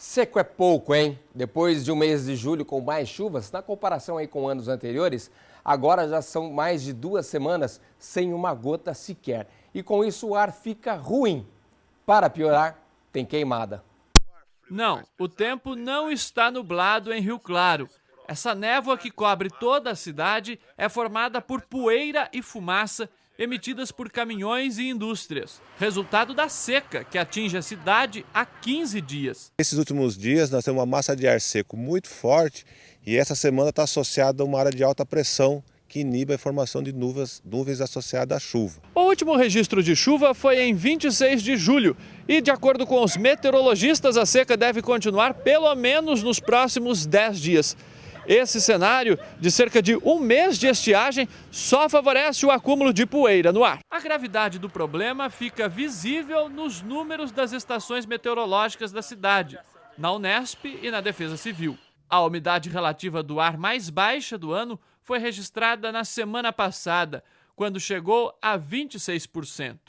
Seco é pouco, hein? Depois de um mês de julho com mais chuvas, na comparação aí com anos anteriores, agora já são mais de 2 semanas sem uma gota sequer. E com isso o ar fica ruim. Para piorar, tem queimada. Não, o tempo não está nublado em Rio Claro. Essa névoa que cobre toda a cidade é formada por poeira e fumaça emitidas por caminhões e indústrias. Resultado da seca que atinge a cidade há 15 dias. Esses últimos dias nós temos uma massa de ar seco muito forte e essa semana está associada a uma área de alta pressão que inibe a formação de nuvens associadas à chuva. O último registro de chuva foi em 26 de julho e, de acordo com os meteorologistas, a seca deve continuar pelo menos nos próximos 10 dias. Esse cenário de cerca de um mês de estiagem só favorece o acúmulo de poeira no ar. A gravidade do problema fica visível nos números das estações meteorológicas da cidade, na Unesp e na Defesa Civil. A umidade relativa do ar mais baixa do ano foi registrada na semana passada, quando chegou a 26%.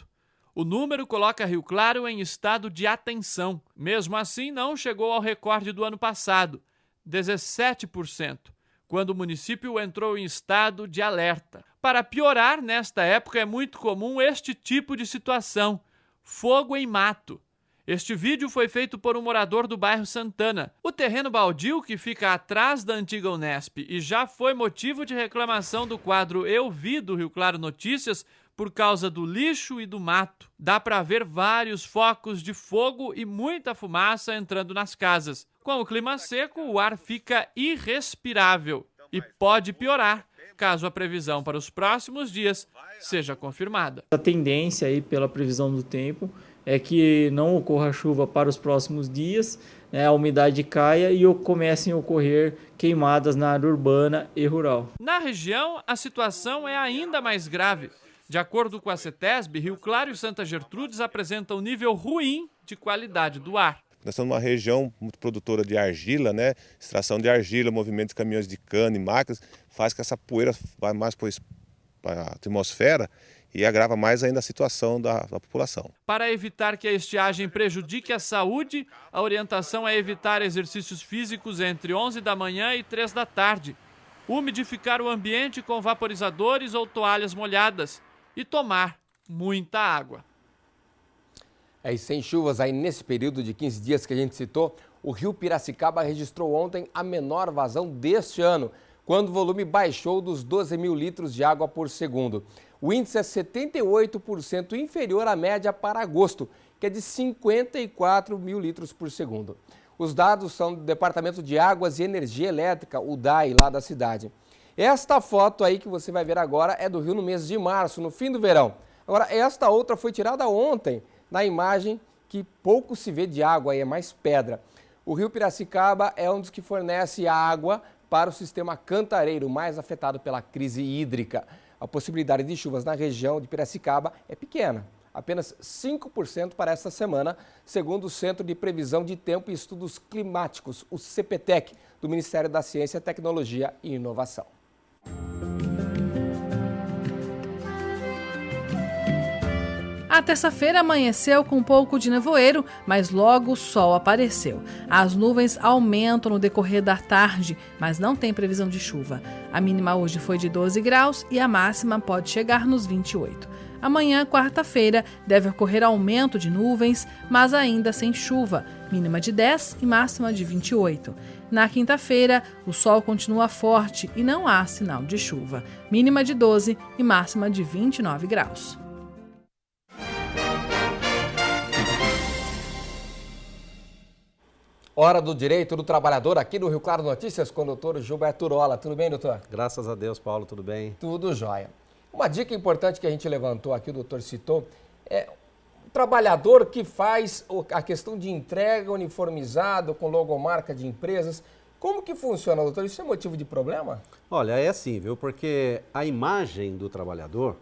O número coloca Rio Claro em estado de atenção. Mesmo assim, não chegou ao recorde do ano passado, 17%, quando o município entrou em estado de alerta. Para piorar, nesta época é muito comum este tipo de situação: fogo em mato. Este vídeo foi feito por um morador do bairro Santana. O terreno baldio, que fica atrás da antiga Unesp e já foi motivo de reclamação do quadro Eu Vi do Rio Claro Notícias por causa do lixo e do mato. Dá para ver vários focos de fogo e muita fumaça entrando nas casas. Com o clima seco, o ar fica irrespirável e pode piorar, caso a previsão para os próximos dias seja confirmada. A tendência aí pela previsão do tempo é que não ocorra chuva para os próximos dias, né, a umidade caia e comecem a ocorrer queimadas na área urbana e rural. Na região, a situação é ainda mais grave. De acordo com a CETESB, Rio Claro e Santa Gertrudes apresentam nível ruim de qualidade do ar. Nós estamos numa região muito produtora de argila, né? Extração de argila, movimento de caminhões de cana e máquinas, faz que essa poeira vá mais para a atmosfera e agrava mais ainda a situação da população. Para evitar que a estiagem prejudique a saúde, a orientação é evitar exercícios físicos entre 11 da manhã e 3 da tarde, umidificar o ambiente com vaporizadores ou toalhas molhadas e tomar muita água. E sem chuvas aí nesse período de 15 dias que a gente citou, o rio Piracicaba registrou ontem a menor vazão deste ano, quando o volume baixou dos 12 mil litros de água por segundo. O índice é 78% inferior à média para agosto, que é de 54 mil litros por segundo. Os dados são do Departamento de Águas e Energia Elétrica, o DAE, lá da cidade. Esta foto aí que você vai ver agora é do rio no mês de março, no fim do verão. Agora, esta outra foi tirada ontem, na imagem que pouco se vê de água, aí é mais pedra. O rio Piracicaba é um dos que fornece água para o sistema cantareiro, mais afetado pela crise hídrica. A possibilidade de chuvas na região de Piracicaba é pequena, apenas 5% para esta semana, segundo o Centro de Previsão de Tempo e Estudos Climáticos, o CPTEC, do Ministério da Ciência, Tecnologia e Inovação. A terça-feira amanheceu com um pouco de nevoeiro, mas logo o sol apareceu. As nuvens aumentam no decorrer da tarde, mas não tem previsão de chuva. A mínima hoje foi de 12 graus e a máxima pode chegar nos 28. Amanhã, quarta-feira, deve ocorrer aumento de nuvens, mas ainda sem chuva, mínima de 10 e máxima de 28. Na quinta-feira, o sol continua forte e não há sinal de chuva, mínima de 12 e máxima de 29 graus. Hora do Direito do Trabalhador aqui no Rio Claro Notícias com o doutor Gilberto Urola. Tudo bem, doutor? Graças a Deus, Paulo, tudo bem? Tudo jóia. Uma dica importante que a gente levantou aqui, o doutor citou, é o trabalhador que faz a questão de entrega uniformizado com logomarca de empresas. Como que funciona, doutor? Isso é motivo de problema? Olha, é assim, viu? Porque a imagem do trabalhador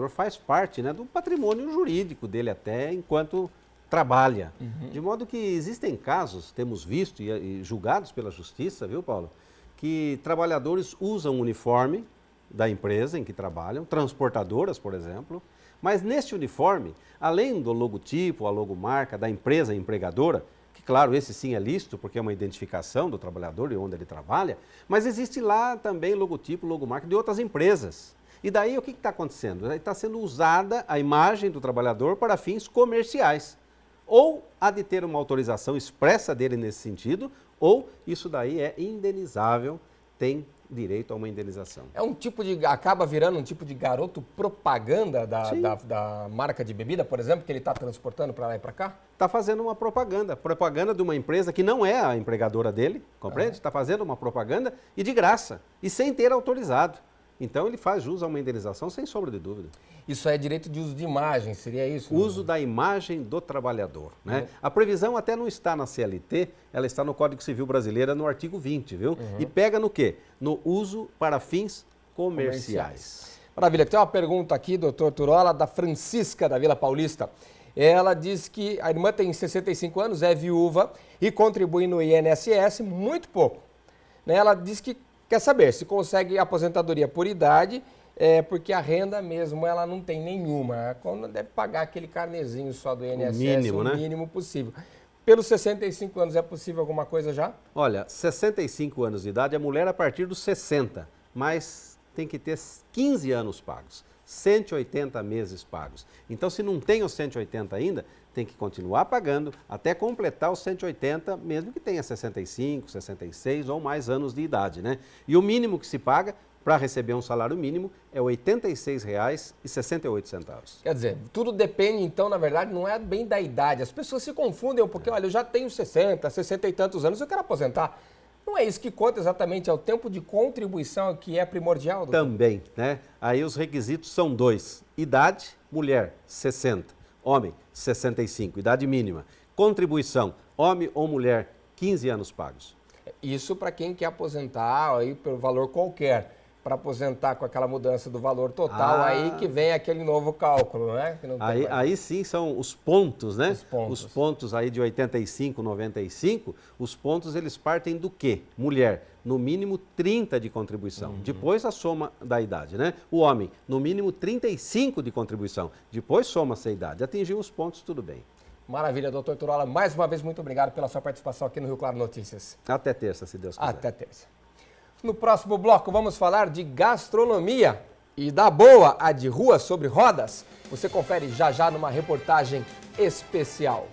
faz parte, né, do patrimônio jurídico dele até enquanto trabalha. De modo que existem casos, temos visto e julgados pela justiça, viu, Paulo, que trabalhadores usam o uniforme da empresa em que trabalham, transportadoras, por exemplo, mas neste uniforme, além do logotipo, a logomarca da empresa empregadora, que claro, esse sim é lícito, porque é uma identificação do trabalhador e onde ele trabalha, mas existe lá também logotipo, logomarca de outras empresas. E daí o que está acontecendo? Está sendo usada a imagem do trabalhador para fins comerciais. Ou há de ter uma autorização expressa dele nesse sentido, ou isso daí é indenizável, tem direito a uma indenização. É um tipo de, acaba virando um tipo de garoto propaganda da marca de bebida, por exemplo, que ele está transportando para lá e para cá? Está fazendo uma propaganda de uma empresa que não é a empregadora dele, compreende? Está fazendo uma propaganda e de graça, e sem ter autorizado. Então ele faz jus a uma indenização sem sombra de dúvida. Isso é direito de uso de imagem, seria isso? Uso da imagem do trabalhador, né? A previsão até não está na CLT, ela está no Código Civil Brasileiro, no artigo 20, viu? E pega no quê? No uso para fins comerciais. Maravilha. Tem uma pergunta aqui, doutor Turola, da Francisca, da Vila Paulista. Ela diz que a irmã tem 65 anos, é viúva e contribui no INSS muito pouco. Ela diz que quer saber se consegue aposentadoria por idade, porque a renda mesmo ela não tem nenhuma. Quando deve pagar aquele carnezinho só do INSS, o mínimo possível. Pelos 65 anos é possível alguma coisa já? Olha, 65 anos de idade, a mulher a partir dos 60, mas tem que ter 15 anos pagos, 180 meses pagos. Então, se não tem os 180 ainda, tem que continuar pagando até completar os 180, mesmo que tenha 65, 66 ou mais anos de idade, né? E o mínimo que se paga para receber um salário mínimo é R$ 86,68. Quer dizer, tudo depende, então, na verdade, não é bem da idade. As pessoas se confundem, porque, olha, eu já tenho 60, 60 e tantos anos, eu quero aposentar. Não é isso que conta exatamente, é o tempo de contribuição que é primordial, doutor? Também, né? Aí os requisitos são dois. Idade, mulher, 60. Homem, 65, idade mínima. Contribuição, homem ou mulher, 15 anos pagos. Isso para quem quer aposentar aí pelo valor qualquer. Para aposentar com aquela mudança do valor total, aí que vem aquele novo cálculo, né? Que não tem aí sim são os pontos, né? Os pontos aí de 85, 95, os pontos eles partem do quê? Mulher, no mínimo 30 de contribuição, depois a soma da idade, né? O homem, no mínimo 35 de contribuição, depois soma-se a idade. Atingiu os pontos, tudo bem. Maravilha, doutor Turola. Mais uma vez, muito obrigado pela sua participação aqui no Rio Claro Notícias. Até terça, se Deus quiser. Até terça. No próximo bloco, vamos falar de gastronomia e da boa, a de rua sobre rodas. Você confere já já numa reportagem especial.